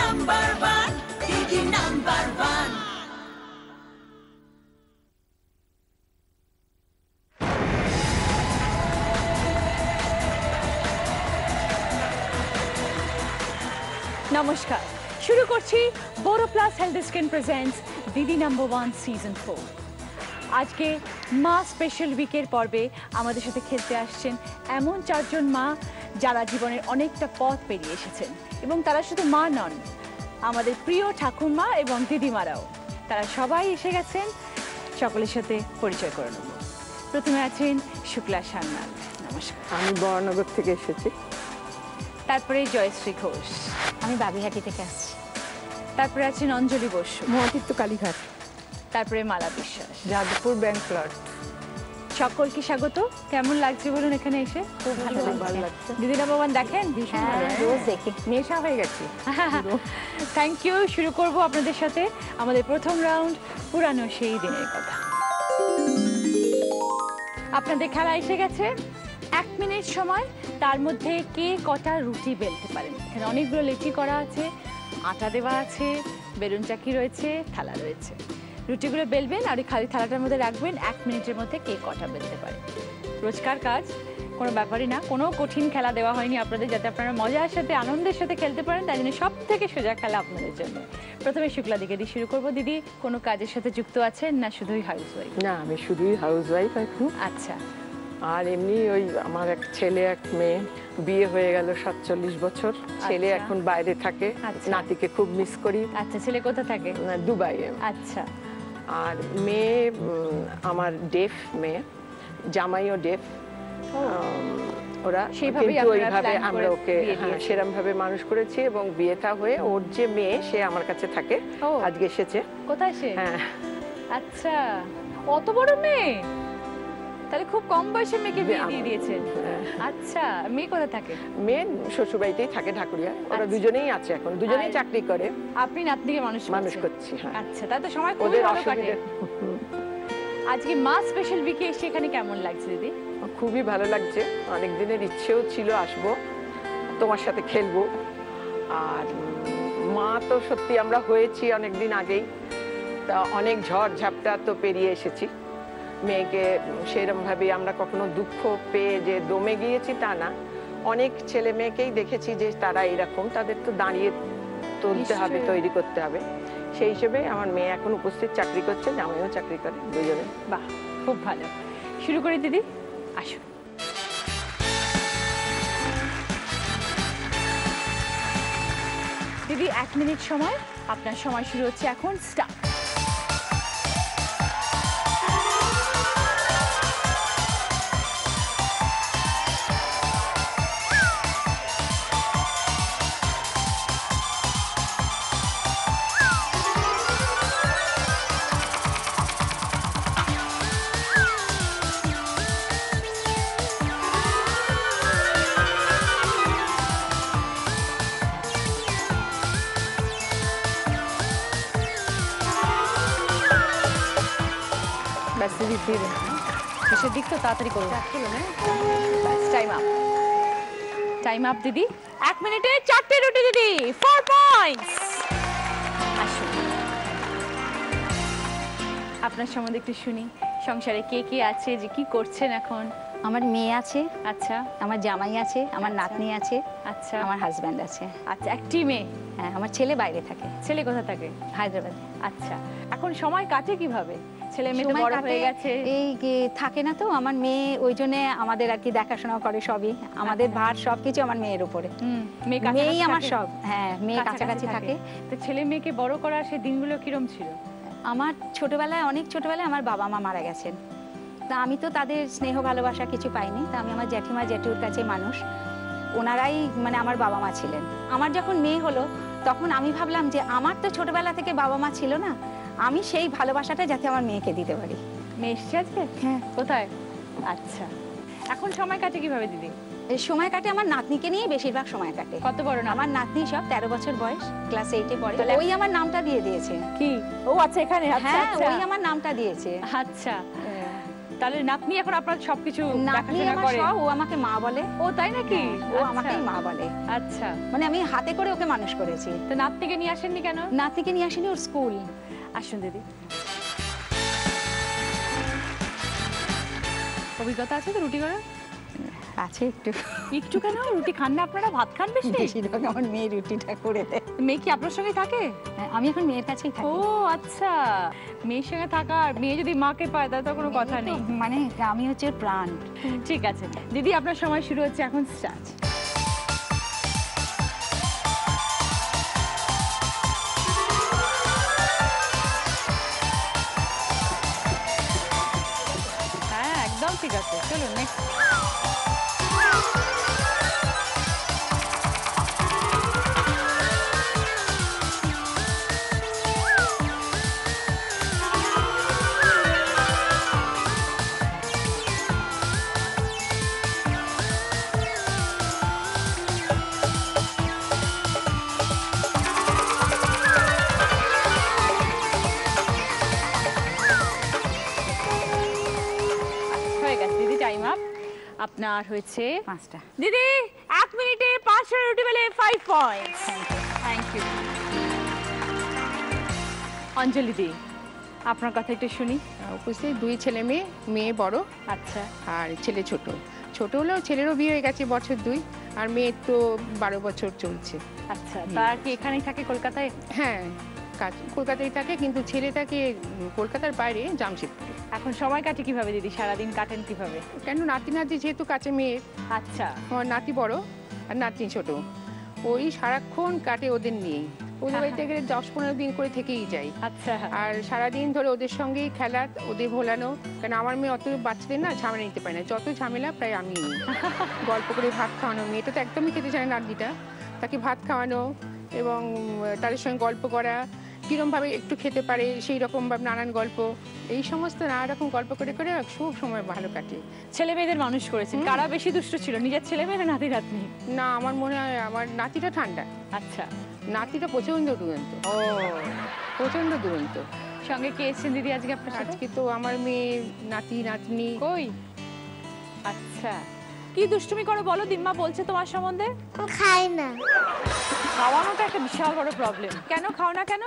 Number one, দিদি number one. নমস্কার, শুরু করছি বোরোপ্লাস হেলথ স্কিন প্রেজেন্টস দিদি নাম্বার ওয়ান সিজন 4। আজকে মা স্পেশাল উইকের পর্বে আমাদের সাথে খেলতে আসছেন এমন চারজন মা যারা জীবনের অনেকটা পথ পেরিয়ে এসেছেন, এবং তারা শুধু মা নন, আমাদের প্রিয় ঠাকুরমা এবং দিদিমারাও। তারা সবাই এসে গেছেন, সকলের সাথে পরিচয় করে নেব। প্রথমে আছেন শুক্লা সান্যাল, নমস্কার। আমি বরানগর থেকে এসেছি। তারপরে জয়শ্রী ঘোষ, আমি বাবিহাটি থেকে আসছি। তারপরে আছেন অঞ্জলি বসু, মহাতীর্থ কালীঘাট। তারপরে মালা বিশ্বাস, যাদবপুর ব্যাংক ফ্ল্যাট। সকলকে স্বাগত। কেমন লাগছে বলুন এখানে এসে? খুব ভালো ভালো লাগছে। লাগছে। দিদি নাম্বার ওয়ান দেখেন? ভীষণ হ্যাঁ, ভালো। রোজ দেখি। নেশা হয়ে গেছি। Thank you. শুরু করব আপনাদের সাথে আমাদের প্রথম রাউন্ড, পুরানো সেই দিনের কথা। আপনাদের খেলা এসে গেছে। 1 মিনিট সময়, তার মধ্যে কে কটা রুটি বেলতে পারেন। এখানে অনেকগুলো লেচি করা আছে, আটা দেওয়া আছে, বেলুন চাকি রয়েছে, থালা রয়েছে। রুটিগুলো বেলবেন আর ওই খালি থালাটার মধ্যে রাখবেন। 1 মিনিটের মধ্যে কে কটা বেলতে পারে। রোজকার কাজ, কোনো ব্যাপারই না। কোনো কঠিন খেলা দেওয়া হয়নি আপনাদের, যাতে আপনারা মজার সাথে আনন্দের সাথে খেলতে পারেন। তাই জন্য সব থেকে সোজা খেলা আপনাদের জন্য। প্রথমে শুক্লা দিকে দিয়ে শুরু করবো। দিদি, কোনো কাজের সাথে যুক্ত আছেন না শুধুই হাউস ওয়াইফ? না, আমি শুধুই হাউস ওয়াইফ এখন। আচ্ছা। আর এমনি ওই আমার এক ছেলে এক মেয়ে, বিয়ে হয়ে গেল 47 বছর। ছেলে আচ্ছা। এখন বাইরে থাকে। আচ্ছা। নাতিকে খুব মিস করি। আচ্ছা, ছেলে কোথা থাকে? দুবাইয়ে। আচ্ছা। আর মেয়ে আমার ডেফ মেয়ে, জামাইও ডেফ। ওরা সেইভাবেই কিন্তু আপনারা ওইভাবে plan আমরা করে ওকে বিয়ে দিয়েছেন। সেরকম ভাবে মানুষ করেছি, এবং বিয়েটা হয়ে ওর যে মেয়ে সে আমার কাছে থাকে। ও। আজকে এসেছে। কোথায় সে? হ্যাঁ। আচ্ছা, অত বড় মেয়ে? তাহলে খুব কম বয়সে মেয়েকে বিয়ে দিয়ে দিয়েছেন। হ্যাঁ। আচ্ছা, মেয়ে কোথায় থাকে? মেয়ে শ্বশুরবাড়িতেই থাকে, ঢাকুরিয়া। ওরা আচ্ছা। দুজনেই আছে এখন, দুজনেই আর- চাকরি করে। আপনি নাতনিকে মানুষ করছেন? করছি। হ্যাঁ। আচ্ছা, তাহলে তো সময় খুবই ওদের ভালো কাটে। অসুবিধা আজকে মা স্পেশাল উইকে এসে এখানে কেমন লাগছে দিদি? খুবই ভালো লাগছে। অনেক দিনের ইচ্ছেও ছিল আসবো, তোমার সাথে খেলবো। আর মা তো সত্যি আমরা হয়েছি অনেকদিন আগেই, তা অনেক ঝড় ঝাপটা তো পেরিয়ে এসেছি। মেয়েকে সেরকম ভাবে আমরা কখনো দুঃখ পেয়ে যে দমে গিয়েছি তা না। অনেক ছেলে মেয়েকেই দেখেছি যে তারা এরকম, তাদের তো দাঁড়িয়ে তুলতে হবে, নিশ্চয়ই। তৈরি করতে হবে। সেই হিসেবে আমার মেয়ে এখন উপস্থিত চাকরি করছে, জামাইও চাকরি করে, দুজনে। বাহ, খুব ভালো। শুরু করি দিদি, আসুন। দিদি, 1 মিনিট সময়, আপনার সময় শুরু হচ্ছে এখন। স্টার্ট। ব্যাস দিদি, দিয়ে দিন। শেষের দিক তো তাড়াতাড়ি করুন। ব্যাস, টাইম আপ। টাইম আপ দিদি। 1 মিনিটে 4টে রুটি দিদি, 4 পয়েন্টস। আসুন, আপনার সম্বন্ধে একটু শুনি। সংসারে কে কে আছে, যে কি করছেন এখন? আমার মেয়ে আছে, আচ্ছা আমার জামাই আছে, আমার আচ্ছা। নাতনি আছে, আচ্ছা। আমার হাজব্যান্ড আছে। আচ্ছা, একটি মেয়ে? হ্যাঁ, আমার ছেলে বাইরে থাকে, ছেলে কোথা থাকে? হায়দ্রাবাদে। আচ্ছা, এখন সময় কাটে কিভাবে? ছেলে মেয়ে তো সময় বড় কাটে, হয়ে গেছে। এই থাকে না তো আমার মেয়ে, ওই জন্য আমাদের আর কি দেখাশোনা করে সবই। আমাদের ভার সবকিছু আমার মেয়ের উপরে। মেয়ে মেয়েই আমার থাকে? সব। হ্যাঁ, মেয়ে কাছাকাছি থাকে। তো ছেলে মেয়েকে বড় করার সেই দিনগুলো কিরম ছিল? আমার ছোটবেলায়, অনেক ছোটবেলায় আমার বাবা মা মারা গেছেন। তা আমি তো তাদের স্নেহ ভালোবাসা কিছু পাইনি। তা আমি আমার জ্যাঠিমা জ্যাঠুর কাছে মানুষ, ওনারাই মানে আমার বাবা মা ছিলেন। আমার যখন মেয়ে হলো তখন আমি ভাবলাম যে আমার তো ছোটবেলা থেকে বাবা মা ছিল না, আমি সেই ভালোবাসাটা যাতে আমার মেয়েকে দিতে পারি। মেয়ে এসছে আজকে? হ্যাঁ। কোথায়? আচ্ছা, এখন সময় কাটে কিভাবে দিদি? এই সময় কাটে আমার নাতনিকে নিয়ে বেশিরভাগ সময় কাটে। কত বড় না? আমার নাতনি সব 13 বছর বয়স, ক্লাস 8-এ পড়ে। তাহলে ওই আমার নামটা দিয়ে দিয়েছে। কি? ও আচ্ছা, এখানে। আচ্ছা হ্যাঁ, আচ্ছা। ওই আমার নামটা দিয়েছে। আচ্ছা, তাহলে নাতনি এখন আপনার সবকিছু নাতনি দেখাশোনা আমার করে? সব, ও আমাকে মা বলে। ও তাই নাকি? ও আচ্ছা। আমাকেই মা বলে। আচ্ছা, মানে আমি হাতে করে ওকে মানুষ করেছি। তো নাতনিকে নিয়ে আসেননি কেন? নাতনিকে নিয়ে আসিনি, ওর স্কুল। আসুন দিদি। অভিজ্ঞতা আছে তো রুটি করার? আছে একটু। একটু কেন? রুটি খান না আপনারা? ভাত খান বেশি? বেশিরভাগ আমার মেয়ে রুটিটা করে দেয়। মেয়ে কি আপনার সঙ্গে থাকে? হ্যাঁ, আমি এখন মেয়ের কাছেই ও থাকি। আচ্ছা, মেয়ের সঙ্গে থাকা, আর মেয়ে যদি মাকে পায় তাহলে তো কোনো কথা নেই। মানে আমি হচ্ছে ওর প্রাণ। ঠিক আছে দিদি, আপনার সময় শুরু হচ্ছে এখন, স্টার্ট। হ্যাঁ একদম ঠিক আছে, চলুন নেক্সট। হয়ে গেছে দিদি, টাইম আপ। আপনার হয়েছে 5টা। দিদি 1 মিনিটে 5টা রুটি বেলে 5 points. Thank you. Anjali di, আপনার কথা একটু শুনি। উপস্থিত 2 ছেলে মেয়ে, মেয়ে বড় আচ্ছা আর ছেলে ছোট। ছোট হলেও ছেলেরও বিয়ে হয়ে গেছে বছর 2, আর মেয়ের তো 12 বছর চলছে। আচ্ছা, তার কি এখানেই থাকে কলকাতায়? হ্যাঁ, কাজ কলকাতায় থাকে, কিন্তু ছেলেটাকে কলকাতার বাইরে জামশেদপুরে। এখন সময় কাটে কিভাবে দিদি? সারাদিন কাটেন কিভাবে? কেন, নাতি যেহেতু কাছে মেয়ের, আচ্ছা আমার নাতি বড় আর নাতনি ছোট, ওই সারাক্ষণ কাটে ওদের নিয়েই। ওদের বাড়িতে গেলে 10-15 দিন করে থেকেই যাই। আচ্ছা আর সারাদিন ধরে ওদের সঙ্গেই খেলা, ওদের ভোলানো। কেন আমার মেয়ে অত বাচ্চাদের না ঝামেলা নিতে পারে না, যত ঝামেলা প্রায় আমি নিই। গল্প করে ভাত খাওয়ানো, মেয়েটা তো একদমই খেতে চায় না নাতনিটা, তাকে ভাত খাওয়ানো এবং তাদের সঙ্গে গল্প করা, কীরকমভাবে একটু খেতে পারে সেই রকমভাবে নানান গল্প, এই সমস্ত নানা রকম গল্প করে করে খুব সময় ভালো কাটে। ছেলে মেয়েদের মানুষ করেছেন, কারা বেশি দুষ্ট ছিল, নিজের ছেলে মেয়ে না নাতি নাতনি? না, আমার মনে হয় আমার নাতিটা ঠান্ডা, আচ্ছা, নাতিটা প্রচণ্ড দুরন্ত। ও প্রচণ্ড দুরন্ত। সঙ্গে কে এসেছেন দিদি আজকে আপনার সাথে? আজকে তো আমার মেয়ে, নাতি নাতনি। কই? আচ্ছা, কি দুষ্টুমি করো বলো? দিম্মা বলছে তোমার সম্বন্ধে। খাই না, খাওয়ানোটা একটা বিশাল বড় প্রবলেম। কেন খাও না কেন?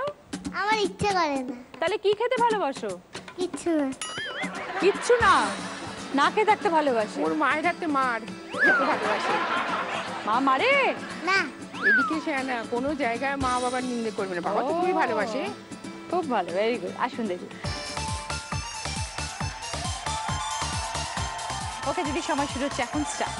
আমার ইচ্ছে করে না, তাহলে কি খেতে ভালোবাসো? কিচ্ছু না। কিচ্ছু না, না খেয়ে থাকতে ভালোবাসে। ওর মায়ের হাতে মার খেতে ভালোবাসে। মা মারে? না, এদিকে সে না কোনো জায়গায় মা বাবার নিন্দে করবে না, বাবা তো খুবই ভালোবাসে। খুব ভালো, ভেরি গুড। আসুন দেখি। ওকে দিদি, সময় শুরু হচ্ছে এখন, স্টার্ট।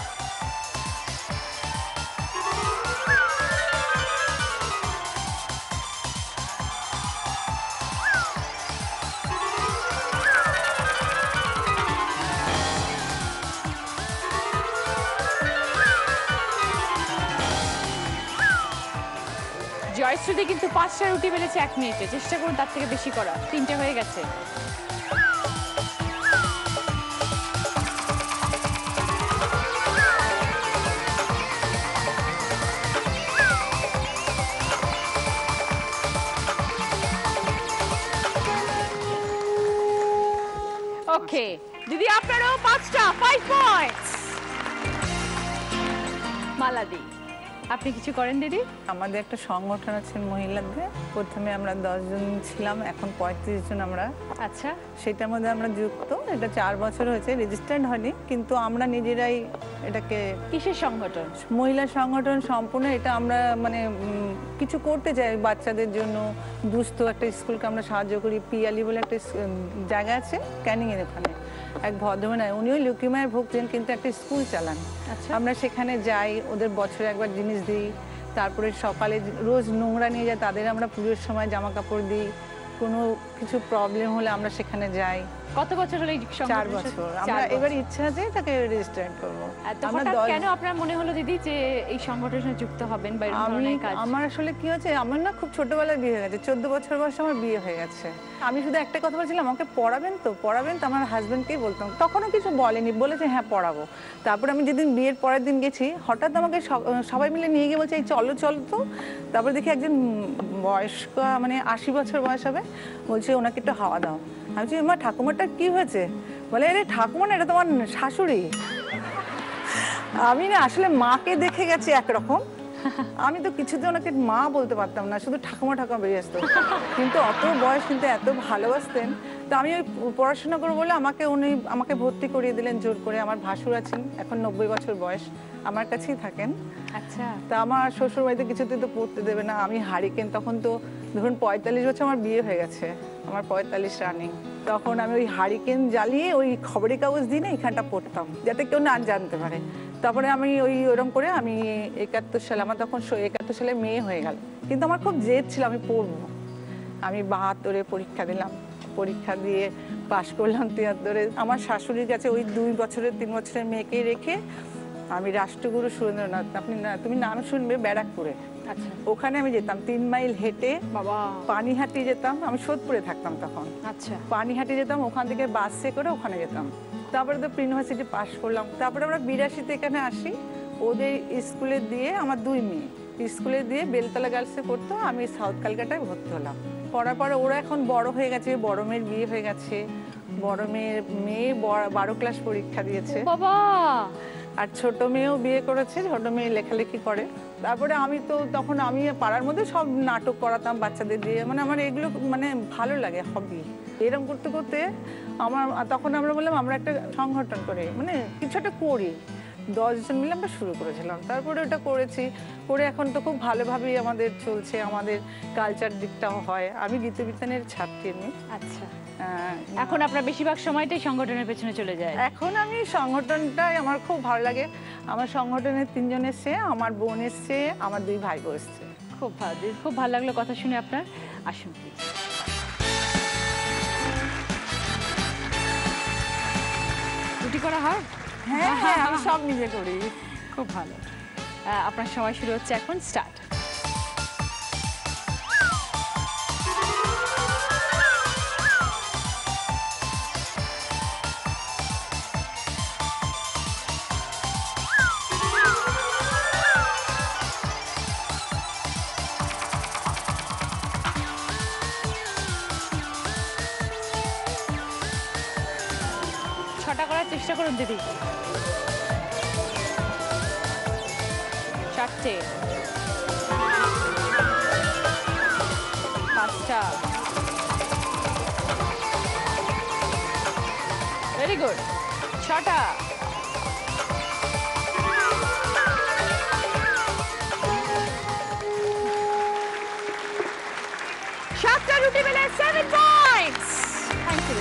জয়শ্রুতি কিন্তু 5টা রুটি বেলেছে 1 মিনিটে। চেষ্টা করুন তার থেকে বেশি করা। 3টে হয়ে গেছে। ওকে দিদি, আপনারও 5টা, 5 পয়েন্টস। মালাদি, আপনি কিছু করেন দিদি? আমাদের একটা সংগঠন আছে মহিলাদের, প্রথমে আমরা 10 জন ছিলাম, এখন 35 জন আমরা। আচ্ছা, সেটার মধ্যে আমরা যুক্ত। এটা 4 বছর হয়েছে, রেজিস্টার্ড হয়নি, কিন্তু আমরা নিজেরাই এটাকে, কিসের সংগঠন? মহিলা সংগঠন সম্পূর্ণ। এটা আমরা মানে কিছু করতে চাই বাচ্চাদের জন্য। দুস্থ একটা স্কুলকে আমরা সাহায্য করি। পিয়ালি বলে একটা জায়গা আছে ক্যানিংয়ের ওখানে, এক ভদ্রমহিলা, উনিও লিউকিমিয়ায় ভুগছেন, কিন্তু একটা স্কুল চালান। আচ্ছা, আমরা সেখানে যাই, ওদের বছরে একবার জিনিস দিই। তারপরে সকালে রোজ নোংরা নিয়ে যায়, তাদের আমরা পুজোর সময় জামা কাপড় দিই। কোনো কিছু প্রবলেম হলে আমরা সেখানে যাই। কত বছর হলো এই 4 বছর। আমরা এবার ইচ্ছা আছে তাকে রেজিস্টার করবো। আমরা কেন আপনার মনে হলো দিদি যে এই সংগঠনের সাথে যুক্ত হবেন বা এরকম ধরনের কাজ? আমার আসলে কি হচ্ছে, আমার না খুব ছোটবেলায় বিয়ে হয়ে গেছে, 14 বছর বয়সে আমার বিয়ে হয়ে গেছে। আমি শুধু একটা কথা বলছিলাম, আমাকে পড়াবেন তো, পড়াবেন তো। আমার হাজবেন্ডকেই বলতাম, তখনও কিছু বলেনি, বলেছে হ্যাঁ পড়াবো। তারপরে আমি যেদিন বিয়ের পরের দিন গেছি, হঠাৎ আমাকে সবাই মিলে নিয়ে গিয়ে বলছে এই চলো চলো তো। তারপরে দেখি একজন বয়স্ক, মানে 80 বছর বয়স হবে, বলছে ওনাকে একটু হাওয়া দাও। আমি বলছি মা ঠাকুমাটা কি হয়েছে? বলে আরে ঠাকুমা না, এটা তোমার শাশুড়ি। আমি না আসলে মাকে দেখে গেছি একরকম, আমি তো কিছুতে ওনাকে মা বলতে পারতাম না, শুধু ঠাকুমা ঠাকুমা বেরিয়ে আসতো। কিন্তু অত বয়স, কিন্তু এত ভালোবাসতেন। তো আমি ওই পড়াশোনা করবো বলে আমাকে ভর্তি করিয়ে দিলেন জোর করে। আমার ভাসুর আছেন, এখন 90 বছর বয়স, আমার কাছেই থাকেন। আচ্ছা, তা আমার শ্বশুর বাড়িতে কিছুতে তো পড়তে দেবে না। আমি হারিকেন, তখন তো ধরুন 45 বছর আমার বিয়ে হয়ে গেছে, আমার 45 রানিং। তখন আমি ওই হারিকেন জ্বালিয়ে ওই খবরের কাগজ দিয়ে না এখানটা পড়তাম, যাতে কেউ না জানতে পারে। তারপরে আমি ওইরকম করে আমি 71 সালে, আমার তখন 71 সালে মেয়ে হয়ে গেল। কিন্তু আমার খুব জেদ ছিল আমি পড়বো। আমি 72-এ পরীক্ষা দিলাম, পরীক্ষা দিয়ে পাশ করলাম 73-এ। আমার শাশুড়ির কাছে ওই 2 বছরের 3 বছরের মেয়েকে রেখে আমি রাষ্ট্রগুরু সুরেন্দ্রনাথ, তুমি নাম শুনবে, ব্যারাকপুরে। আচ্ছা, ওখানে আমি যেতাম 3 মাইল হেঁটে, বাবা, পানিহাটি যেতাম। আমি সোদপুরে থাকতাম তখন। আচ্ছা, পানিহাটি যেতাম, ওখান থেকে বাসে করে ওখানে যেতাম। তারপরে তো প্রি ইউনিভার্সিটি পাশ করলাম। তারপরে আমরা 82-তে এখানে আসি। ওদের স্কুলে দিয়ে আমার 2 মেয়ে স্কুলে দিয়ে বেলতলা গার্লসে পড়তো, আমি সাউথ ক্যালকাটায় ভর্তি হলাম। পড়ার পরে ওরা এখন বড় হয়ে গেছে, বড় মেয়ের বিয়ে হয়ে গেছে, বড় মেয়ে 12 ক্লাস পরীক্ষা দিয়েছে, বাবা। আর ছোট মেয়েও বিয়ে করেছে, ছোট মেয়ে লেখালেখি করে। তারপরে আমি তো তখন আমি পাড়ার মধ্যে সব নাটক করাতাম বাচ্চাদের দিয়ে, মানে আমার এগুলো মানে ভালো লাগে, হবি। এরকম করতে করতে তখন আমরা বললাম আমরা একটা সংগঠন করে মানে কিছু একটা করি। 10 জন মিলে আমরা শুরু করেছিলাম। তারপরে ওটা করেছি, করে এখন তো খুব ভালোভাবেই আমাদের চলছে, আমাদের কালচার দিকটাও হয়। আমি গীতবিতানের ছাত্রী আমি। আচ্ছা, এখন আপনার বেশিরভাগ সময়টাই সংগঠনের পেছনে চলে যায়? এখন আমি সংগঠনটাই আমার খুব ভালো লাগে। আমার সংগঠনের 3 জন এসছে, আমার বোন এসছে, আমার 2 ভাই বোন এসছে। খুব ভালো, খুব ভালো লাগলো কথা শুনে আপনার। আসুন প্লিজ। রুটি করা হয়? হ্যাঁ হ্যাঁ, আমি সব নিজে করি। খুব ভালো। আপনার সময় শুরু হচ্ছে এখন, স্টার্ট। করার চেষ্টা করুন দিদি। 4টে, 5টা, ভেরি গুড। 6টা, 7টা রুটি মিলে 7 পয়েন্টস। Thank you.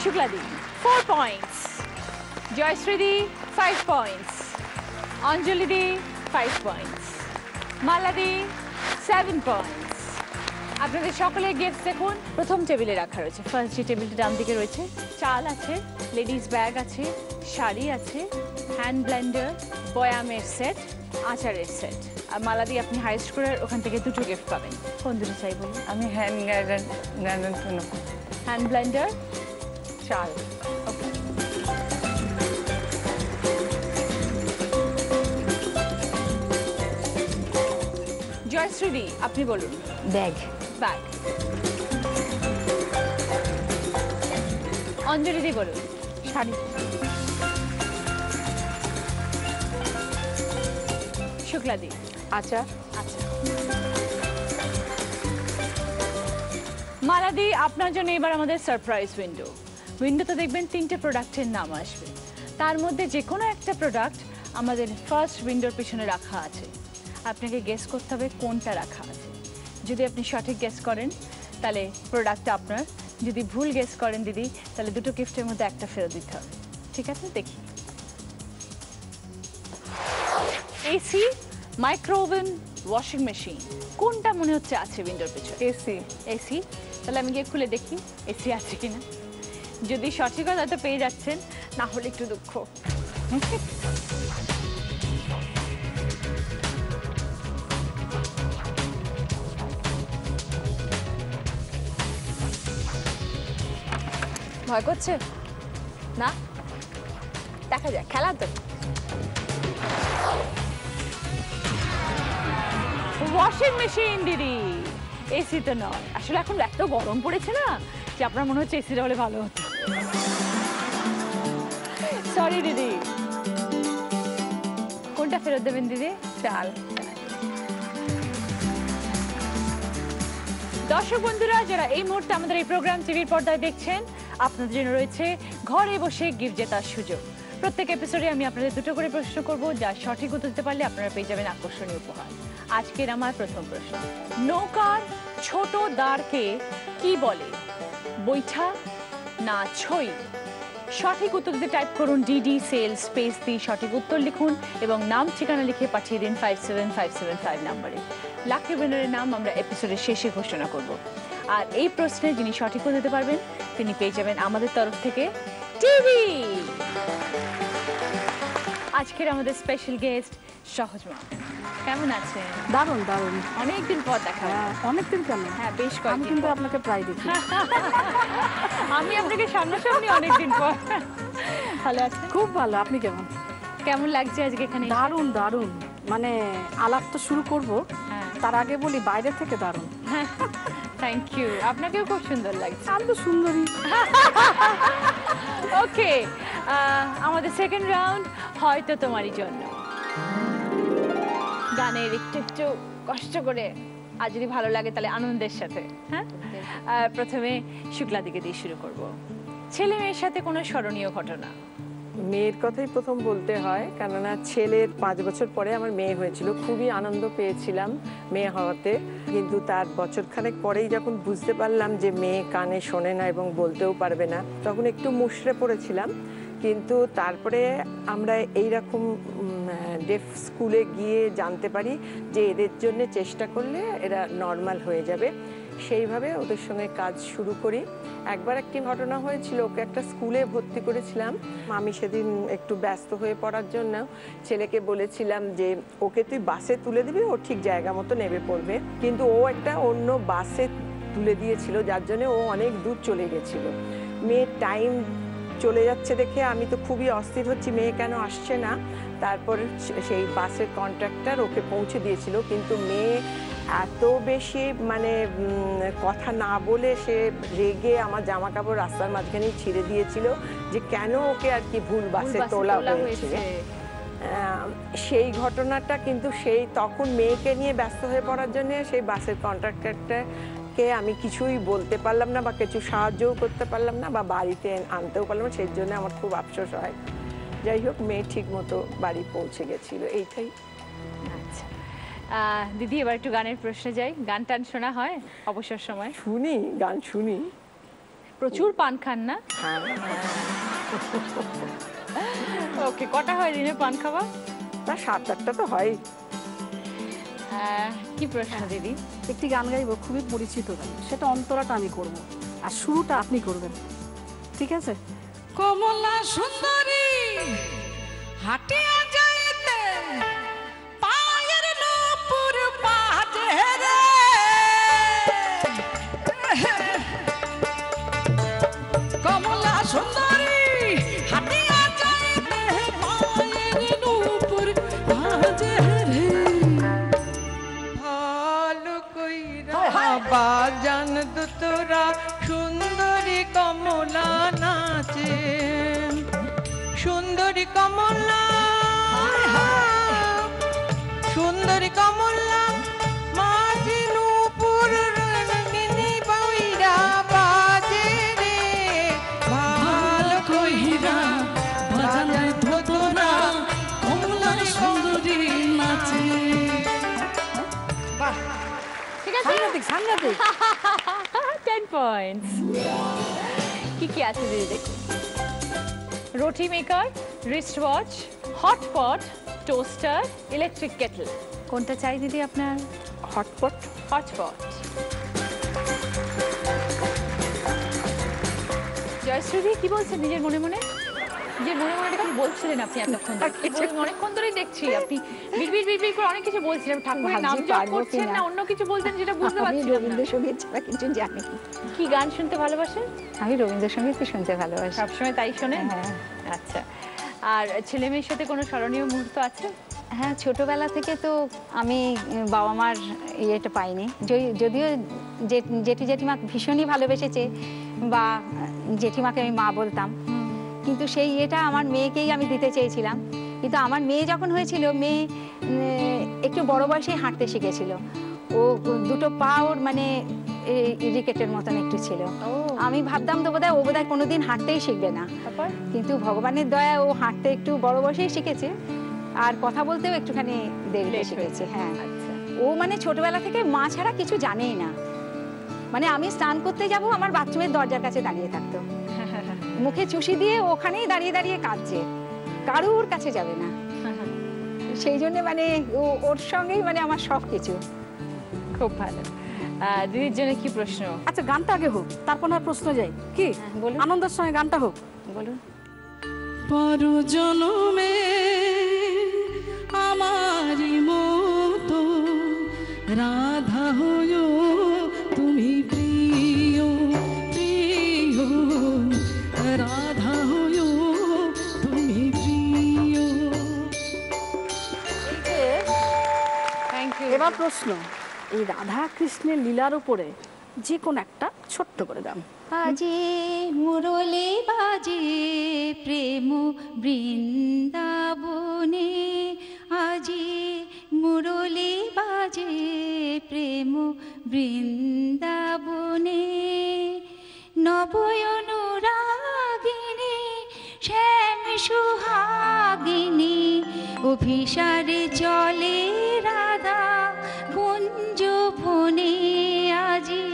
শুক্লাদি 4 points, জয়শ্রীদি 5 points, অঞ্জলিদি 5 points, মালাদি 7 points। আপনাদের সকলের গিফট দেখুন প্রথম টেবিলে রাখা রয়েছে। ফার্স্ট যে টেবিলটি ডান দিকে রয়েছে, চাল আছে, লেডিস ব্যাগ আছে, শাড়ি আছে, হ্যান্ড ব্লেন্ডার, বয়ামের সেট, আচারের সেট। আর মালাদি আপনি হাইস্ট করে ওখান থেকে 2টো গিফট পাবেন। কোন দুটো চাই বলুন? আমি হ্যান্ড গ্রাইন্ডার হ্যান্ড ব্লেন্ডার, চাল। জয়শ্রীদি আপনি বলুন। ব্যাগ। ব্যাগ। অঞ্জলিদি বলুন। শাড়ি। শুক্লাদি আচার। আচ্ছা। মালাদি আপনার জন্য এবার আমাদের সারপ্রাইজ উইন্ডোতে দেখবেন 3টে প্রোডাক্টের নাম আসবে। তার মধ্যে যে কোনো একটা প্রোডাক্ট আমাদের ফার্স্ট উইন্ডোর পিছনে রাখা আছে। আপনাকে গেস করতে হবে কোনটা রাখা আছে। যদি আপনি সঠিক গেস করেন তাহলে প্রোডাক্টটা আপনার, যদি ভুল গেস করেন দিদি তাহলে 2টো গিফটের মধ্যে একটা ফেরত দিতে হবে। ঠিক আছে, দেখি। এসি, মাইক্রোওভেন, ওয়াশিং মেশিন, কোনটা মনে হচ্ছে আছে উইন্ডোর পিছনে? এসি। এসি। তাহলে আমি গিয়ে খুলে দেখি এসি আছে কিনা। যদি সঠিক হয় তাহলে পেয়ে যাচ্ছেন, না হলে একটু দুঃখ। ভয় করছে না? দেখা যাক, খেলা তো। ওয়াশিং মেশিন দিদি, এসি তো নয়। আসলে এখন এত গরম পড়েছে না, যে আপনার মনে হচ্ছে এসিটা হলে ভালো হতো। সরি দিদি, কোনটা ফেরত দেবেন দিদি? চাল। দর্শক বন্ধুরা, যারা এই মুহূর্তে আমাদের এই প্রোগ্রাম টিভির পর্দায় দেখছেন, আপনাদের জন্য রয়েছে ঘরে বসে গিফট জেতার সুযোগ। প্রত্যেক এপিসোডে আমি আপনাদের দুটো করে প্রশ্ন করব, যা সঠিক উত্তর দিতে পারলে আপনারা পেয়ে যাবেন আকর্ষণীয় উপহার। আজকের আমার প্রথম প্রশ্ন, নৌকার ছোট দাঁড়কে কি বলে? বৈঠা না ছই? সঠিক উত্তর দিতে টাইপ করুন ডিডি সেল স্পেস দিয়ে সঠিক উত্তর লিখুন এবং নাম ঠিকানা লিখে পাঠিয়ে দিন 57575 নম্বরে। লাকি উইনারের নাম আমরা এপিসোডের শেষে ঘোষণা করব। আর এই প্রশ্নে যিনি সঠিক উত্তর দিতে পারবেন তিনি পেয়ে যাবেন আমাদের তরফ থেকে টিভি। আজকের আমাদের স্পেশাল গেস্ট সহজমা, কেমন আছেন? দারুণ দারুণ। অনেকদিন পর দেখা হলো। অনেকদিন কেন? হ্যাঁ, বেশ আমি কয়েকদিন কিন্তু পর। আপনাকে প্রায় দেখি। আমি আপনাকে সামনাসামনি অনেকদিন পর। ভালো আছেন? খুব ভালো। আপনি কেমন? কেমন লাগছে আজকে এখানে? দারুণ দারুণ। মানে আলাপ তো শুরু করব, হ্যাঁ, তার আগে বলি বাইরে থেকে দারুণ। Thank you. আপনাকেও খুব সুন্দর লাগছে। আমি তো সুন্দরী। ওকে, আমাদের সেকেন্ড রাউন্ড হয়তো তোমারই জন্য। গানের একটু একটু কষ্ট করে, আর যদি ভালো লাগে তাহলে আনন্দের সাথে। হ্যাঁ, প্রথমে শুক্লা দিকে দিয়ে শুরু করব। ছেলে মেয়ের সাথে কোনো স্মরণীয় ঘটনা? মেয়ের কথাই প্রথম বলতে হয়, কেননা ছেলের 5 বছর পরে আমার মেয়ে হয়েছিল। খুবই আনন্দ পেয়েছিলাম মেয়ে হওয়াতে, কিন্তু তার বছরখানেক পরেই যখন বুঝতে পারলাম যে মেয়ে কানে শোনে না এবং বলতেও পারবে না, তখন একটু মুষড়ে পড়েছিলাম। কিন্তু তারপরে আমরা এইরকম ডেফ স্কুলে গিয়ে জানতে পারি যে এদের জন্য চেষ্টা করলে এরা নর্মাল হয়ে যাবে। সেইভাবে ওদের সঙ্গে কাজ শুরু করি। একবার একটি ঘটনা হয়েছিল, ওকে একটা স্কুলে ভর্তি করেছিলাম। আমি সেদিন একটু ব্যস্ত হয়ে পড়ার জন্য ছেলেকে বলেছিলাম যে ওকে তুই বাসে তুলে দিবি, ও ঠিক জায়গা মতো নেমে পড়বে। কিন্তু ও একটা অন্য বাসে তুলে দিয়েছিল, যার জন্য ও অনেক দূর চলে গেছিল। মেয়ের টাইম চলে যাচ্ছে দেখে আমি তো খুবই অস্থির হচ্ছি, মেয়ে কেন আসছে না। তারপর সেই বাসের কন্ট্রাক্টর ওকে পৌঁছে দিয়েছিল, কিন্তু মেয়ে এত বেশি মানে কথা না বলে সে রেগে আমার জামা কাপড় রাস্তার মাঝখানেই ছিঁড়ে দিয়েছিল যে কেন ওকে আর কি ভুল বাসে তোলা হয়েছে। সেই ঘটনাটা কিন্তু সেই তখন মেয়েকে নিয়ে ব্যস্ত হয়ে পড়ার জন্য সেই বাসের কন্ট্রাক্টরটাকে আমি কিছুই বলতে পারলাম না বা কিছু সাহায্যও করতে পারলাম না বা বাড়িতে আনতেও পারলাম না। সেই জন্য আমার খুব আফসোস হয়। যাই হোক, মেয়ে ঠিক মতো বাড়ি পৌঁছে গেছিল, এইটাই। আচ্ছা দিদি, এবার একটু গানের প্রশ্নে যাই। গান টান শোনা হয় অবসর সময়? শুনি, গান শুনি। প্রচুর পান খান না? হ্যাঁ। ওকে, কটা হয় দিনে পান খাওয়া? তা 7-8টা তো হয়। কি প্রশ্ন দিদি? একটি গান গাইবো, খুবই পরিচিত গান, সেটা অন্তরাটা আমি করব আর শুরুটা আপনি করবেন, ঠিক আছে? কমলা সুন্দরী হাটিয়া যাইতে পায়ের নূপুর বাজে রে, কমলা সুন্দরী হাটিয়া যাইতে পায়ের নূপুর বাজে রে, ভালো কইরা বাজান দুতরা সুন্দরী কমলা নাচে, সুন্দরী কমলা, সুন্দরী কমলা মাঝি নূপুর রঙিনী বইরা বাজে রে, ভালো কইরা বাজায় ধতরা কমলা সুন্দরী নাচে। ঠিক আছে, সাংঘাতিক সাংঘাতিক। 10 পয়েন্টস। কি কি আছে দিদি দেখুন? Roti maker, wrist watch, hotpot, toaster, electric kettle. কোনটা চাই দিদি আপনার? হটপট। হটপট। জয়শ্রী কি বলছেন নিজের মনে মনে? নিজের মনে মনে কি বলছিলেন আপনি এতক্ষণ? অনেকক্ষণ ধরেই দেখছি আপনি বিড়বিড় বিড়বিড় করে অনেক কিছু বলছিলেন। ঠাকুরের নাম জপ করছেন না অন্য কিছু বলছেন, যেটা বুঝতে পারছি না। রবীন্দ্রসঙ্গীত ছাড়া কিছু জানি না। কি গান শুনতে ভালোবাসেন? আমি রবীন্দ্রসঙ্গীতই শুনতে ভালোবাসি। সবসময় তাই শোনেন? হ্যাঁ। আচ্ছা, আর ছেলে মেয়ের সাথে কোনো স্মরণীয় মুহূর্ত আছে? হ্যাঁ, ছোটবেলা থেকে তো আমি বাবা মার ইয়েটা পাইনি, যদিও জেঠি জেঠিমা ভীষণই ভালোবেসেছে, বা জেঠিমাকে আমি মা বলতাম, কিন্তু সেই ইয়েটা আমার মেয়েকেই আমি দিতে চেয়েছিলাম। কিন্তু আমার মেয়ে যখন হয়েছিল, মেয়ে একটু বড় বয়সেই হাঁটতে শিখেছিল। ও দুটো পা ওর মানে রিকেটের মতন একটু ছিল। আমি ভাবতাম তো বোধহয় ও বোধহয় কোনোদিন হাঁটতেই শিখবে না, কিন্তু ভগবানের দয়া ও হাঁটতে একটু বড় বয়সেই শিখেছে, আর কথা বলতেও একটুখানি দেরিতে শিখেছে। হ্যাঁ, ও মানে ছোটবেলা থেকে মা ছাড়া কিছু জানেই না। মানে আমি স্নান করতে যাব, আমার বাথরুমের দরজার কাছে দাঁড়িয়ে থাকতো, মুখে চুষি দিয়ে ওখানেই দাঁড়িয়ে দাঁড়িয়ে কাঁদছে, কারুর কাছে যাবে না। সেই জন্য মানে ওর সঙ্গেই মানে আমার সব কিছু। খুব ভালো। দিদির জন্য কি প্রশ্ন? আচ্ছা, গানটা আগে হোক, তারপর না প্রশ্ন যাই। কি বলুন, আনন্দের সঙ্গে গানটা হোক। বলুন। পর জনমে আমারি মতো রাধা হয়ো তুমি, প্রিয় প্রিয় রাধা হয়ো তুমি প্রিয়। Thank you. এবার প্রশ্ন, এই রাধা কৃষ্ণের লীলার উপরে যে কোন একটা ছোট্ট করে গান। বাজে মুরলি বাজে প্রেম বৃন্দাবনে, আজি মুরলি বাজে প্রেম বৃন্দাবনে, নবয়নুরাগিনী শ্যাম সুহাগিনী, অভিসারে চলে রাধা কুঞ্জ বনে, আজি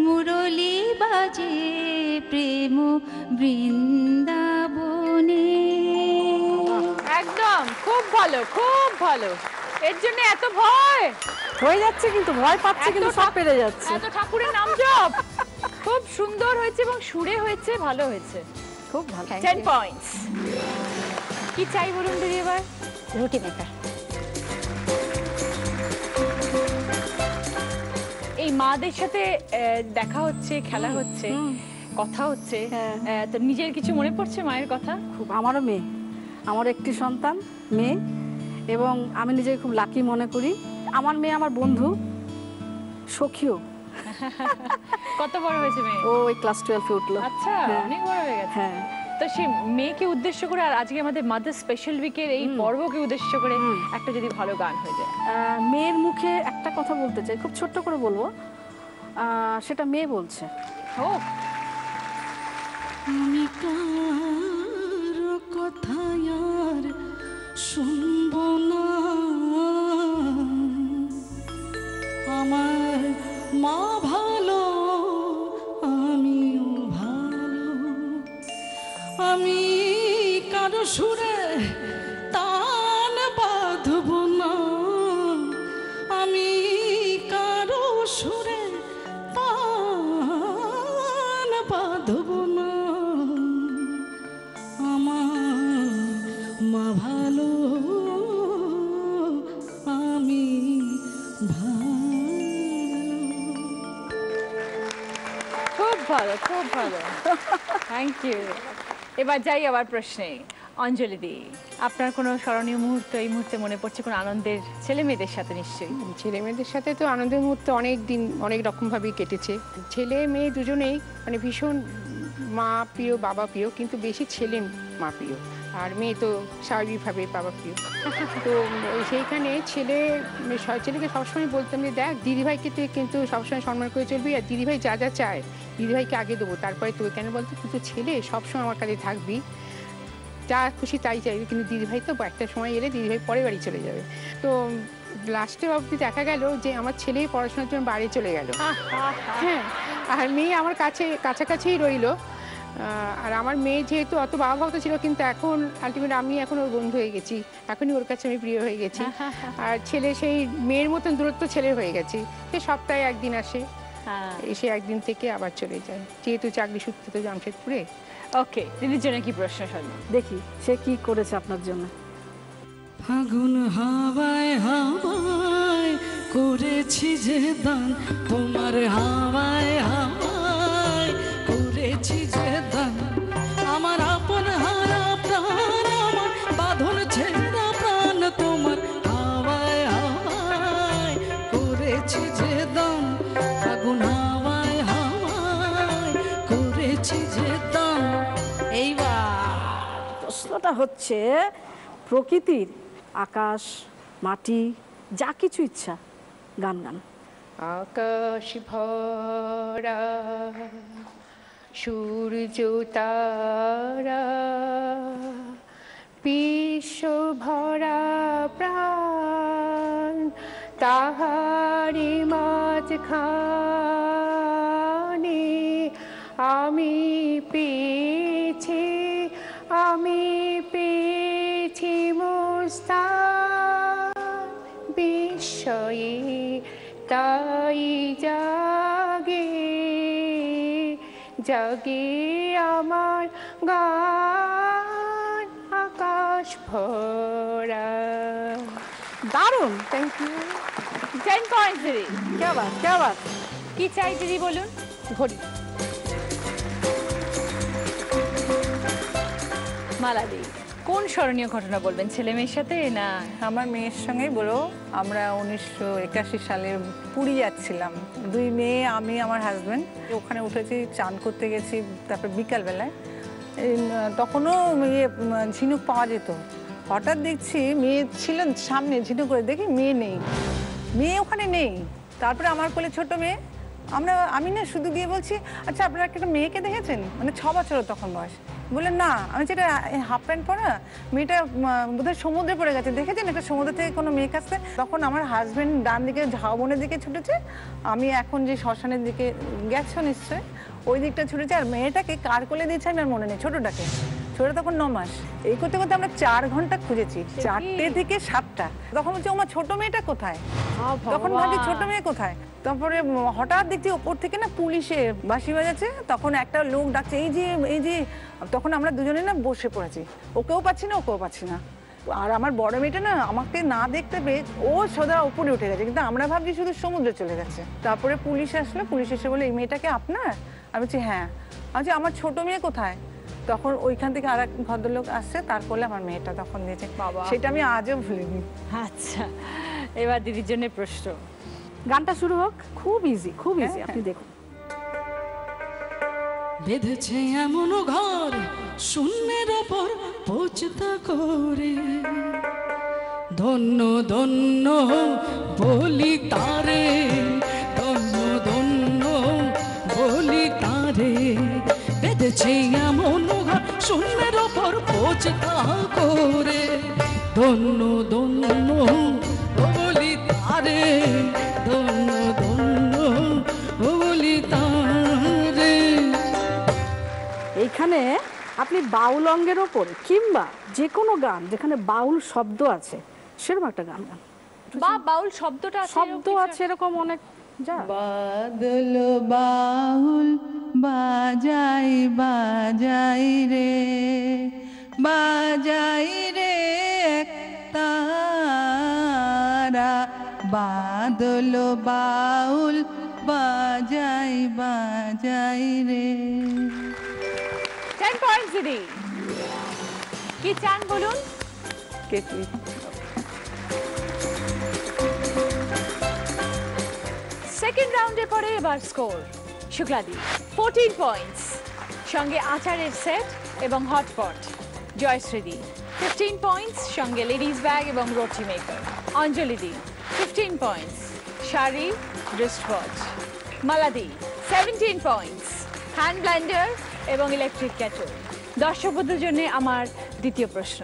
মুরলি বাজে প্রেম বৃন্দাবনে। একদম খুব ভালো, খুব ভালো। এর জন্য এত ভয় হয়ে যাচ্ছে, কিন্তু ভয় পাচ্ছে, কিন্তু সব পেরে যাচ্ছে। এত ঠাকুরের নাম জপ। খুব সুন্দর হয়েছে এবং সুরে হয়েছে, ভালো হয়েছে, খুব ভালো। 10 পয়েন্টস। কি চাই বলুন দিদি এবার? রুটি মেকার। এই মাদের সাথে দেখা হচ্ছে, খেলা হচ্ছে, কথা হচ্ছে, তো নিজের কিছু মনে পড়ছে মায়ের কথা? খুব। আমারও মেয়ে, আমার একটি সন্তান মেয়ে, এবং আমি নিজেকে খুব লাকি মনে করি। আমার মেয়ে আমার বন্ধু, সখীও। কত বড় হয়েছে মেয়ে? ও ওই ক্লাস 12-এ উঠলো। আচ্ছা, অনেক বড় হয়ে গেছে। হ্যাঁ, তো সেই মেয়েকে উদ্দেশ্য করে আর আজকে আমাদের মাদার স্পেশাল উইকের এই পর্বকে উদ্দেশ্য করে একটা যদি ভালো গান হয়ে যায়। মেয়ের মুখে একটা কথা বলতে চাই, খুব ছোট্ট করে বলবো, সেটা মেয়ে বলছে। হোক। আমি কার কথা আর শুনব না, আমার মা ভালো আমিও ভালো, আমি কারো সুরে তান বাঁধব না, আমি কারো সুরে তান বাঁধব না, আমার মা ভালো আমি ভালো। খুব ভালো, খুব ভালো। Thank you. এবার যাই আবার প্রশ্নে। অঞ্জলি দি, আপনার কোনো স্মরণীয় মুহূর্ত এই মুহূর্তে মনে পড়ছে? কোনো আনন্দের ছেলে মেয়েদের সাথে? নিশ্চয়ই ছেলে মেয়েদের সাথে তো আনন্দের মুহূর্তে অনেক দিন অনেক রকমভাবেই কেটেছে। ছেলে মেয়ে দুজনেই মানে ভীষণ মা প্রিয়, বাবা প্রিয়, কিন্তু বেশি ছেলে মা প্রিয়, আর মেয়ে তো স্বাভাবিকভাবে বাবা প্রিয়। তো সেইখানে ছেলেকে সবসময় বলতাম যে দেখ, দিদিভাইকে তুই কিন্তু সবসময় সম্মান করে চলবি, আর দিদিভাই যা যা চায় দিদিভাইকে আগে দেবো, তারপরে তুই কেন বলতো, কিন্তু ছেলে সবসময় আমার কাছে থাকবি, যা খুশি তাই চাইবি, কিন্তু দিদিভাই তো একটা সময় এলে দিদিভাই পরে বাড়ি চলে যাবে। তো লাস্টে অবধি দেখা গেল যে আমার ছেলেই পড়াশোনার জন্য বাড়ি চলে গেল, হ্যাঁ, আর মেয়ে আমার কাছাকাছিই রইল। আর আমার মেয়ে যেহেতু অত বাবা ভক্ত ছিল, কিন্তু এখন আলটিমেট আমি এখন ওর বন্ধু হয়ে গেছি, এখনই ওর কাছে আমি প্রিয় হয়ে গেছি। আর ছেলে সেই মেয়ের মতন দূরত্ব ছেলের হয়ে গেছে, সে সপ্তাহে একদিন আসে, এসে একদিন থেকে আবার চলে যায়, যেহেতু চাকরি সূত্রে তো জামশেদপুরে। ওকে, দিদির জন্য কি প্রশ্ন শুনি? দেখি সে কি করেছে আপনার জন্য। ফাগুন হাওয়ায় হাওয়ায় করেছি যে দান, তোমার হাওয়ায় হাওয়ায় করেছি যে দান, আমার আপন হারা প্রাণ, আমার বাঁধন ছেঁড়া প্রাণ, তোমার হাওয়ায় হাওয়ায় করেছি যে দান, ফাগুন হাওয়ায় হাওয়ায় ইচ্ছাটা হচ্ছে প্রকৃতির, আকাশ, মাটি, যা কিছু ইচ্ছা গান গান। আকাশ ভরা সূর্য তারা, বিশ্ব ভরা প্রাণ, তাহারি মাঝখানে আমি পেয়েছি মুস্তান, বিস্ময়ে তাই জাগে আমার গান, আকাশ ভরা। দারুণ, থ্যাংক ইউ। 10 পয়েন্টস দিদি। क्या बात, क्या बात। কি চাই দিদি বলুন? ঘড়ি। মালাদি, কোন স্মরণীয় ঘটনা বলবেন, ছেলে মেয়ের সাথে না? আমার মেয়ের সঙ্গেই বলো। আমরা 1981 সালে পুরী যাচ্ছিলাম, 2 মেয়ে, আমি, আমার হাজব্যান্ড। ওখানে উঠেছি, চান করতে গেছি, তারপর বিকালবেলায় তখনও ঝিনুক পাওয়া যেত। হঠাৎ দেখছি মেয়ে ছিল সামনে, ঝিনুক করে দেখি মেয়ে নেই, মেয়ে ওখানে নেই। তারপরে আমার কোলে ছোট মেয়ে, আমি না শুধু গিয়ে বলছি, আচ্ছা আপনারা একটা মেয়েকে দেখেছেন? মানে 6 বছর তখন বয়স। বললেন না। আমি যেটা হাফ প্যান্ট পরা, মেয়েটা বোধহয় সমুদ্রে পড়ে গেছে, দেখেছেন একটা সমুদ্র থেকে কোনো মেয়ে কাছে? তখন আমার হাজব্যান্ড ডান দিকে ঝাউবনের দিকে ছুটেছে, আমি এখন যে শ্মশানের দিকে গেছো নিশ্চয়, ওই দিকটা ছুটেছে। আর মেয়েটাকে কার কোলে দিয়েছে আমি আর মনে নেই, ছোটোটাকে। ছোটো তখন 9 মাস। এই করতে করতে আমরা 4 ঘন্টা খুঁজেছি, 4টে থেকে 7টা। তখন বলছি আমার ছোট মেয়েটা কোথায়? তখন ভাবছি ছোট মেয়ে কোথায়। তারপরে হঠাৎ দেখছি ওপর থেকে না পুলিশে বাঁশি বাজাচ্ছে, তখন একটা লোক ডাকছে, এই যে। তখন আমরা দুজনে না বসে পড়েছি, ওকেও পাচ্ছি না, ওকেও পাচ্ছি না। আর আমার বড় মেয়েটা না আমাকে না দেখতে পেয়ে ও সোজা উপরে উঠে গেছে, কিন্তু আমরা ভাবছি শুধু সমুদ্রে চলে গেছে। তারপরে পুলিশ আসলো, পুলিশ এসে বলে এই মেয়েটাকে আপনার? আমি বলছি হ্যাঁ। আমি আমার ছোট মেয়ে কোথায়? তখন ওইখান থেকে আর এক ভদ্রলোক আসছে, তার কোলে আমার মেয়েটা তখন দিয়েছে। সেটা আমি আজও ভুলিনি। আচ্ছা, এবার দিদির জন্য প্রশ্ন। গানটা শুরু হোক। খুব ইজি, খুব ইজি, আপনি দেখুন। বেঁধেছে এমন ঘর শূন্যের ওপর পৌঁছতা করে, ধন্য ধন্য বলি তারে, ধন্য ধন্য বলি তারে। বেঁধেছে এমন ঘর শূন্যের ওপর পৌঁছতা করে, ধন্য ধন্য বলি তারে, ধন্য ধন্য বলি তারে। এইখানে আপনি বাউল অঙ্গের ওপর কিংবা যে কোনো গান যেখানে বাউল শব্দ আছে সেরকম একটা গান গান। বা বাউল শব্দটা শব্দ আছে এরকম অনেক। যা বাদল বাউল বাজাই বাজাই রে, বাজাই রে একতারা, বাদল বাউল বাজাই বাজাই রে। 10 পয়েন্টস দিদি। কি চান বলুন? কেটলি। সেকেন্ড রাউন্ডে পরে এবার স্কোর শুক্লাদি 14 পয়েন্টস, সঙ্গে আচারের সেট এবং হটপট। জয়শ্রীদি 15 পয়েন্টস, সঙ্গে লেডিস ব্যাগ এবং রুটি মেকার। অঞ্জলিদি 15 পয়েন্টস, শাড়ি, রিস্টওয়াচ। মালাদি 17 পয়েন্টস, হ্যান্ড ব্লেন্ডার এবং ইলেকট্রিক কেটল। দর্শকদের জন্য আমার দ্বিতীয় প্রশ্ন।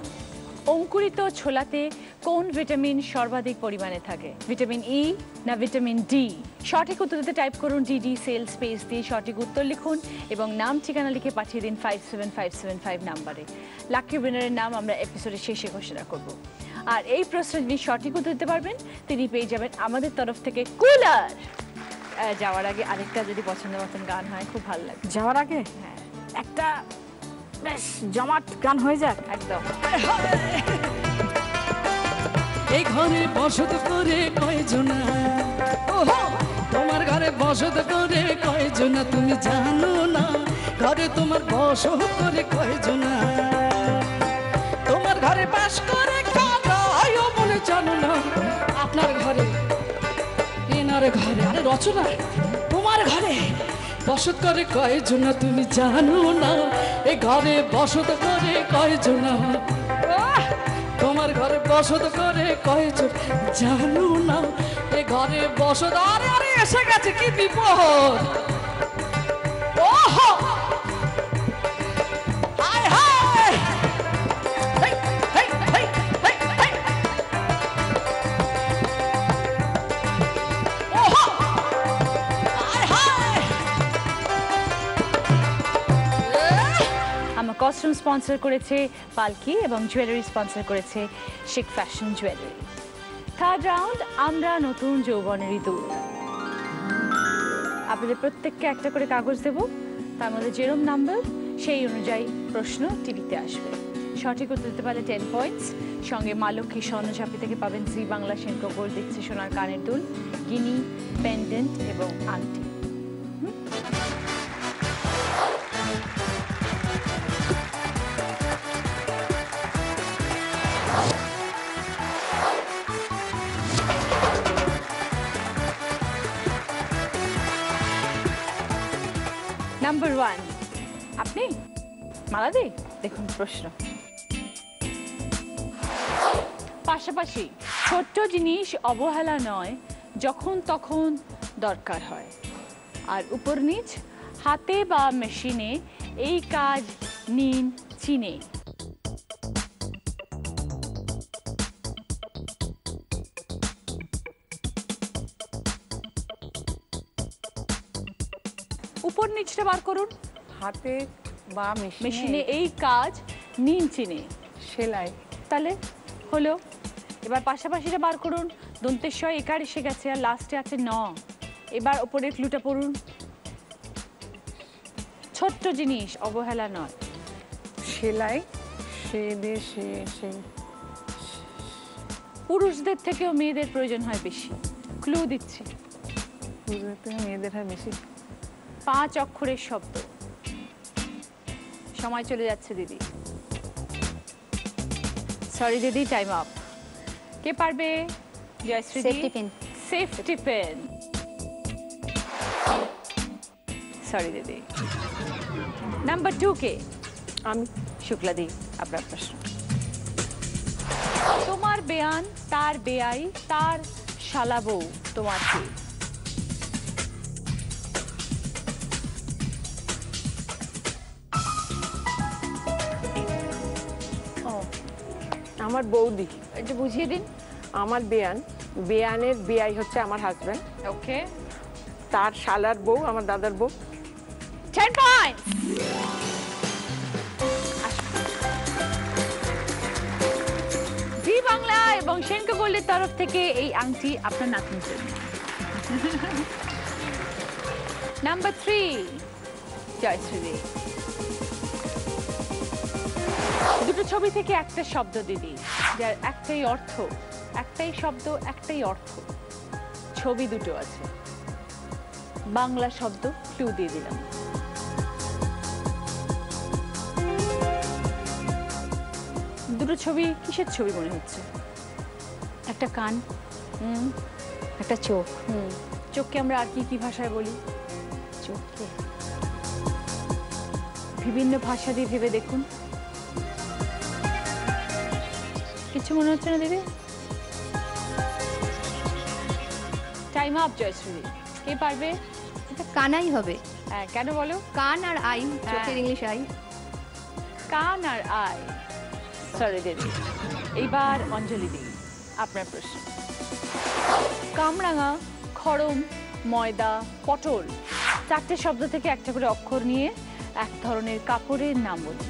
অঙ্কুরিত ছোলাতে কোন ভিটামিন সর্বাধিক পরিমাণে থাকে? ভিটামিন ই না ভিটামিন ডি? সঠিক উত্তর দিতে টাইপ করুন ডিডি সেল স্পেস দিয়ে সঠিক উত্তর লিখুন এবং নাম ঠিকানা লিখে পাঠিয়ে দিন 57575 নাম্বারে। লাকি উইনারের নাম আমরা এপিসোডের শেষে ঘোষণা করব। আর এই প্রশ্নে যিনি সঠিক উত্তর দিতে পারবেন তিনি পেয়ে যাবেন আমাদের তরফ থেকে কুলার। যাওয়ার আগে আরেকটা যদি পছন্দের মতন গান হয় খুব ভালো লাগে। যাওয়ার আগে হ্যাঁ একটা বেশ জমাট গান হয়ে যাক একদম। এই ঘরে বসত করে কয়জনা, ওহো তোমার ঘরে বসত করে কয়জনা তুমি জানো না? ঘরে তোমার বসত করে কয়জনা, তোমার ঘরে বাস করে কারায়ও বলে জানো না? আপনার ঘরে, এনার ঘরে, আরে রচনা তোমার ঘরে বসত করে কয়জন তুমি জানো না, এ ঘরে বসত করে কয়জন, তোমার ঘরে বসত করে কয়জন জানো না, এ ঘরে বসত। আরে আরে এসে গেছে, কি বিপদ! ওহো হায় হায়, হেই, হেই, হেই, হেই, হেই। ওহো হায় হায়। আমার কস্টিউম স্পন্সর করেছে পালকি এবং জুয়েলারি স্পন্সর করেছে শিক ফ্যাশন জুয়েলারি। থার্ড রাউন্ড, আমরা নতুন যৌবনেরই দূর। আপনাদের প্রত্যেককে একটা করে কাগজ দেব, তার মধ্যে যেরম নাম্বার সেই অনুযায়ী প্রশ্ন টিভিতে আসবে। সঠিক উত্তর দিতে পারলে 10 পয়েন্টস, সঙ্গে মা লক্ষ্মী স্বর্ণচাপি থেকে পাবেন জি বাংলা সেনকো গোল্ড দিচ্ছে সোনার কানের দুল, গিনি, পেন্ডেন্ট এবং আংটি। নাম্বার 1 আপনি মালাদি। দেখুন প্রশ্ন, পাশাপাশি ছোট্ট জিনিস অবহেলা নয়, যখন তখন দরকার হয়, আর উপর নিচ হাতে বা মেশিনে এই কাজ নিন চিনে। উপর নিচটা বার করুন। হাতে বা মেশিনে এই কাজ নিন চিনে। সেলাই। তাহলে হলো। এবার পাশাপাশিটা বার করুন। দন্তেশ্বয় একার এসে গেছে আর লাস্টে আছে ন। এবার ওপরের ক্লুটা পড়ুন। ছোট্ট জিনিস অবহেলা নয়। সেলাই। সে দে সে সে। পুরুষদের থেকেও মেয়েদের প্রয়োজন হয় বেশি। ক্লু দিচ্ছি, পুরুষদের থেকে মেয়েদের হয় বেশি। 5 অক্ষরের শব্দ। সময় চলে যাচ্ছে দিদি। সরি দিদি, টাইম আপ। কে পারবে? Jayashree. Safety pin. Safety pen. Sorry দিদি। নাম্বার 2 কে? আমি। শুক্লা দি, আপনার প্রশ্ন। তোমার বেয়ান তার বেয়াই, তার শালা বউ তোমার কি? আমার বৌদি। একটু বুঝিয়ে দিন। আমার বেয়ান, বেয়ানের বেয়াই হচ্ছে আমার হাজব্যান্ড, ওকে। তার শালার বউ আমার দাদার বউ। 10 পয়েন্টস। জি বাংলা এবং সেনকো গোল্ডের তরফ থেকে এই আংটি আপনার নাতনির জন্য। নাম্বার 3 জয়শ্রী। দুটো ছবি থেকে একটা শব্দ দিদি, যার একটাই অর্থ, একটাই শব্দ, একটাই অর্থ। ছবি দুটো আছে, বাংলা শব্দ, ক্লু দিয়ে দিলাম। দুটো ছবি কিসের ছবি মনে হচ্ছে? একটা কান, একটা চোখ। চোখকে আমরা আর কি কি ভাষায় বলি? চোখকে বিভিন্ন ভাষা দিয়ে ভেবে দেখুন। কিছু মনে হচ্ছে না দিদি? Time up Jayashree. কে পারবে? এটা কানাই হবে। হ্যাঁ, কেন বলো? কান আর আই, চোখের ইংলিশ আই। কান আর আই। সরি দিদি। এইবার অঞ্জলি দি, আপনার প্রশ্ন। কামরাঙা, খড়ম, ময়দা, পটল, 4টে শব্দ থেকে একটা করে অক্ষর নিয়ে এক ধরনের কাপড়ের নাম বলুন।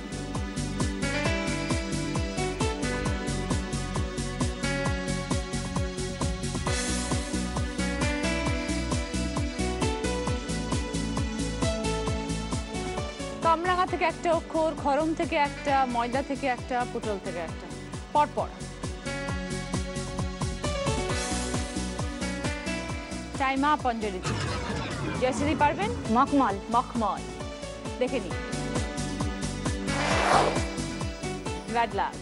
কামরাঙা থেকে একটা অক্ষর, খড়ম থেকে একটা, ময়দা থেকে একটা, পটল থেকে একটা, পরপর। টাইম আপ অঞ্জলি। জয়শ্রী পারবেন? মখমল। মখমল। দেখে নি। Bad luck.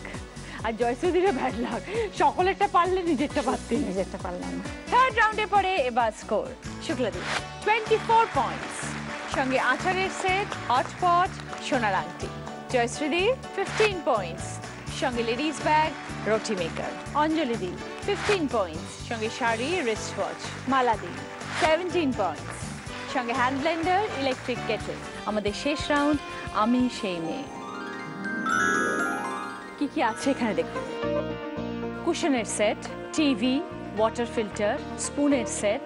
আর জয়শ্রীদিরও ব্যাড লাক। সকলেরটা পারলে নিজেরটা পারতে, নিজেরটা পারলাম না। থার্ড রাউন্ডে পরে এবার স্কোর। শুক্লাদি 24 পয়েন্টস, সঙ্গে আচারের সেট, হটপট, সোনার আংটি। জয়শ্রীদি 15 পয়েন্টস, সঙ্গে লেডিস ব্যাগ, রুটি মেকার। অঞ্জলিদি 15 পয়েন্টস, সঙ্গে শাড়ি, রিস্ট ওয়াচ। মালাদি 17 পয়েন্টস, সঙ্গে হ্যান্ড ব্লেন্ডার, ইলেকট্রিক কেটেল। আমাদের শেষ রাউন্ড, আমি সেই মেয়ে। কি কি আছে এখানে দেখুন। কুশনের সেট, টিভি, ওয়াটার ফিল্টার, স্পুনের set,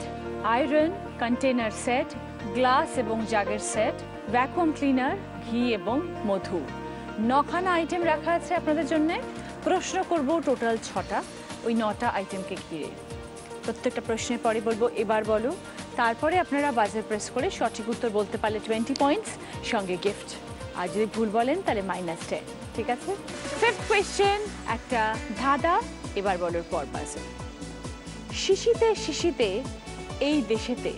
iron, container set, glass এবং জাগের সেট, ভ্যাকুয়াম ক্লিনার, ঘি এবং মধু। 9খানা আইটেম রাখা আছে আপনাদের জন্য। প্রশ্ন করব টোটাল 6টা, ওই 9টা আইটেমকে ঘিরে। প্রত্যেকটা প্রশ্নের পরে বলবো এবার বলো, তারপরে আপনারা বাজার প্রেস করে সঠিক উত্তর বলতে পারলে 20 পয়েন্টস, সঙ্গে গিফট। আর যদি ভুল বলেন তাহলে -10, ঠিক আছে? 5th কোয়েশ্চেন, একটা ধাঁধা, এবার বলোর পর বাজার। শিশিতে শিশিতে এই দেশেতে,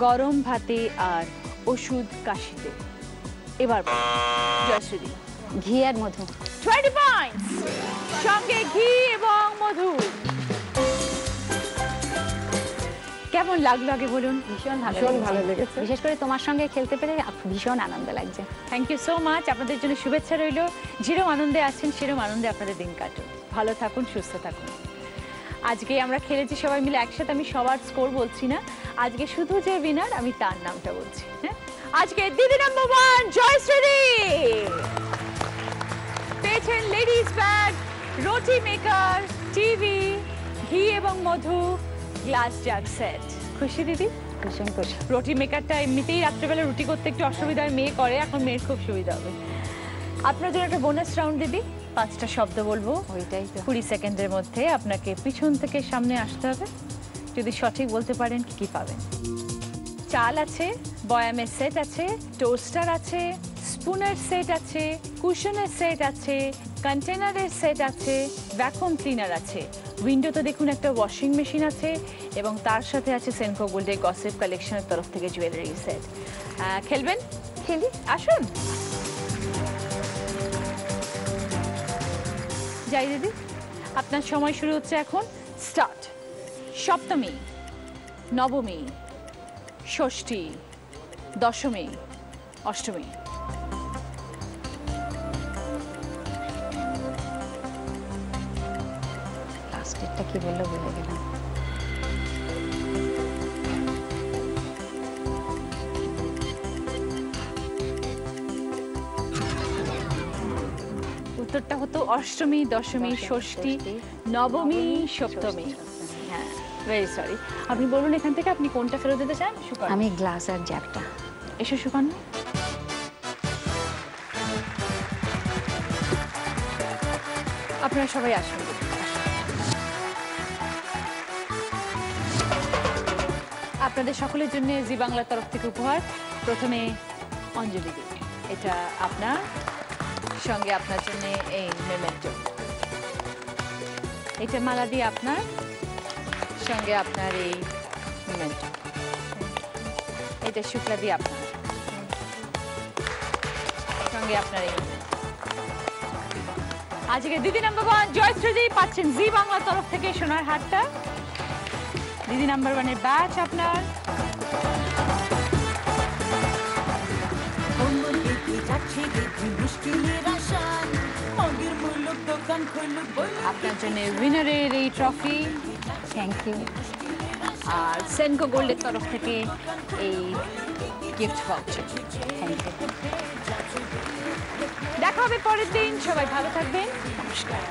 গরম ভাতে আর ওষুধ কাশিতে। এবার জয়শ্রী। ঘি আর মধু। 20 পয়েন্টস, সঙ্গে ঘি এবং মধু। কেমন লাগলো আগে বলুন? ভীষণ ভালো লেগেছে। বিশেষ করে তোমার সঙ্গে খেলতে পেরে ভীষণ আনন্দ লাগছে। Thank you so much. আপনাদের জন্য শুভেচ্ছা রইল। যেরকম আনন্দে আছেন সেরকম আনন্দে আপনাদের দিন কাটুন। ভালো থাকুন, সুস্থ থাকুন। আজকে আমরা খেলেছি সবাই মিলে একসাথে। আমি সবার স্কোর বলছি না, আজকে শুধু যে উইনার আমি তার নামটা বলছি। হ্যাঁ, আজকে দিদি নাম্বার 1 জয়শ্রী পেয়েছেন লেডিস ব্যাগ, রুটি মেকার, টিভি, ঘি এবং মধু, গ্লাস জাগ সেট। খুশি দিদি? ভীষণ খুশি। রুটি মেকারটা এমনিতেই রাত্রেবেলা রুটি করতে একটু অসুবিধা হয়, মেয়ে করে, এখন মেয়ের খুব সুবিধা হবে। আপনার জন্য একটা বোনাস রাউন্ড দিদি। 5টা শব্দ বলবো, ওইটাই তো। 20 সেকেন্ডের মধ্যে আপনাকে পিছন থেকে সামনে আসতে হবে। যদি সঠিক বলতে পারেন কি কি পাবেন। চাল আছে, বয়ামের সেট আছে, টোস্টার আছে, স্পুনের সেট আছে, কুশনের সেট আছে, কন্টেনারের সেট আছে, ভ্যাকুয়াম ক্লিনার আছে। উইন্ডোতে দেখুন একটা ওয়াশিং মেশিন আছে এবং তার সাথে আছে সেনকো গোল্ডের গসিপ কালেকশনের তরফ থেকে জুয়েলারি সেট। খেলবেন? খেলি, আসুন। যাই দিদি, আপনার সময় শুরু হচ্ছে এখন। স্টার্ট। সপ্তমী, নবমী, ষষ্ঠী, দশমী, অষ্টমী। লাস্টেরটা কি বললো ভুলে গেলাম। উত্তরটা হতো অষ্টমী, দশমী, ষষ্ঠী, নবমী, সপ্তমী। হ্যাঁ, ভেরি সরি। আপনি বলুন এখান থেকে আপনি কোনটা ফেরত দিতে চান? সুকন্যা। আমি গ্লাস আর জ্যাকটা। এসো সুকন্যা। আপনারা সবাই আসুন। আপনাদের সকলের জন্য জি বাংলার তরফ থেকে উপহার। প্রথমে অঞ্জলি দি, এটা আপনার, সঙ্গে আপনার জন্য এই মেমেন্টো। এটা মালা দিয়ে আপনার, সঙ্গে আপনার এই মেমেন্টো। এটা শুক্লা দিয়ে আপনার, সঙ্গে আপনার এই। আজকে দিদি নাম্বার 1 জয়শ্রী পাচ্ছেন জি বাংলার তরফ থেকে সোনার হারটা। দিদি নাম্বার 1 এর ব্যাচ আপনার। আপনার জন্য উইনারের এই ট্রফি। Thank you. আর সেনকো গোল্ডের তরফ থেকে এই গিফট ভাউচার। Thank you. দেখা হবে পরের দিন। সবাই ভালো থাকবেন। নমস্কার।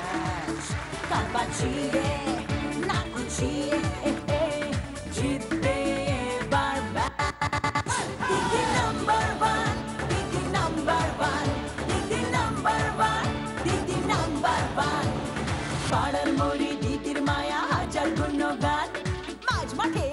পাড়ার মরি দিদির মায়া হাজার গুণগান মাঝ মাঠে